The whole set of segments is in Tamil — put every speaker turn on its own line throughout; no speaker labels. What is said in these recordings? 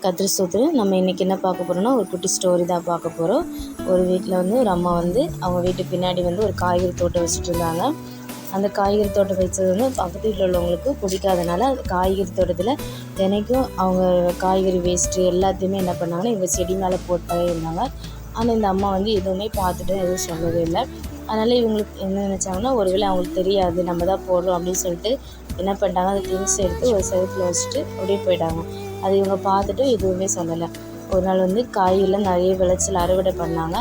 கத்திரி சோத்துல நம்ம இன்றைக்கி என்ன பார்க்க போகிறோம்னா ஒரு குட்டி ஸ்டோரி தான் பார்க்க போகிறோம். ஒரு வீட்டில் ஒரு அம்மா அவங்க வீட்டுக்கு பின்னாடி ஒரு காய்கறி தோட்டம் வச்சுட்டு இருந்தாங்க. அந்த காய்கறி தோட்டம் வச்சது பக்கத்து வீட்டில் உள்ளவங்களுக்கு பிடிக்காதனால காய்கறி தோட்டத்தில் தினைக்கும் அவங்க காய்கறி வேஸ்ட்டு எல்லாத்தையுமே என்ன பண்ணாங்கன்னா இவங்க செடி மேலே போட்டே இருந்தாங்க. ஆனால் இந்த அம்மா எதுவுமே பார்த்துட்டு எதுவும் சொல்லவே இல்லை. அதனால் இவங்களுக்கு என்ன நினச்சாங்கன்னா ஒருவேளை அவங்களுக்கு தெரியாது நம்ம தான் போடுறோம் அப்படின்னு சொல்லிட்டு என்ன பண்ணிட்டாங்க, அந்த திங்ஸ் எடுத்து ஒரு செவத்தில் வச்சுட்டு அப்படியே போயிட்டாங்க. அது இவங்க பார்த்துட்டு எதுவுமே சொல்லலை. ஒரு நாள் காய்கறிலாம் நிறைய விளைச்சல் அறுவடை பண்ணாங்க.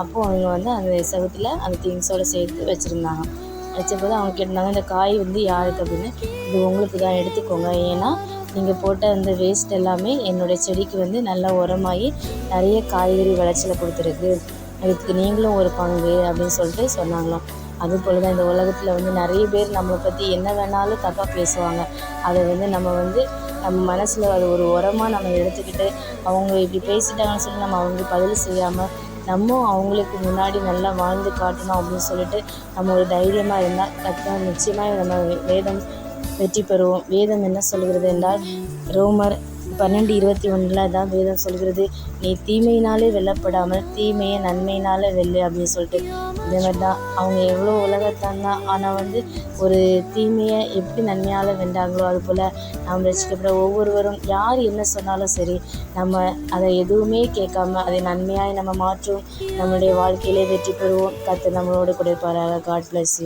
அப்போது அவங்க அந்த செவத்தில் அந்த திங்ஸோடு சேர்த்து வச்சுருந்தாங்க. வச்சபோது அவங்க கேட்டிருந்தாங்க, இந்த காய் யாருக்கு அப்படின்னு. இது உங்களுக்கு தான், எடுத்துக்கோங்க. ஏன்னா நீங்கள் போட்ட அந்த வேஸ்ட் எல்லாமே என்னுடைய செடிக்கு நல்லா உரமாகி நிறைய காய்கறி விளைச்சலை கொடுத்துருக்கு. அதுக்கு நீங்களும் ஒரு பங்கு அப்படின்னு சொல்லிட்டு சொன்னாங்களாம். அதுபோல் தான் இந்த உலகத்தில் நிறைய பேர் நம்மளை பற்றி என்ன வேணாலும் தப்பாக பேசுவாங்க. அதை நம்ம நம்ம மனசில் அது ஒரு உரமாக நம்ம எடுத்துக்கிட்டு அவங்க இப்படி பேசிட்டாங்கன்னு சொல்லி நம்ம அவங்களுக்கு பதில் செய்யாமல் நம்ம அவங்களுக்கு முன்னாடி நல்லா வாழ்ந்து காட்டணும் அப்படின்னு சொல்லிட்டு நம்ம ஒரு தைரியமாக இருந்தால் நிச்சயமாக நம்ம வேதம் வெற்றி பெறுவோம். வேதம் என்ன சொல்கிறது என்றால் ரோமர் 12:21 தான் வேதம் சொல்கிறது, நீ தீமையினாலே வெல்லப்படாமல் தீமையை நன்மையினாலே வெல்லு அப்படின்னு சொல்லிட்டு. இதே மாதிரி தான் அவங்க எவ்வளோ உலகத்தான் தான், ஆனால் ஒரு தீமையை எப்படி நன்மையால் வென்றாங்களோ அதுபோல் நாம் ரசிக்கப்பட ஒவ்வொருவரும் யார் என்ன சொன்னாலும் சரி நம்ம அதை எதுவுமே கேட்காம அதை நன்மையாய் நம்ம மாற்றும் நம்மளுடைய வாழ்க்கையிலே வெற்றி பெறுவோம். கர்த்தர் நம்மளோடு கூட இருப்பாராக. God bless you.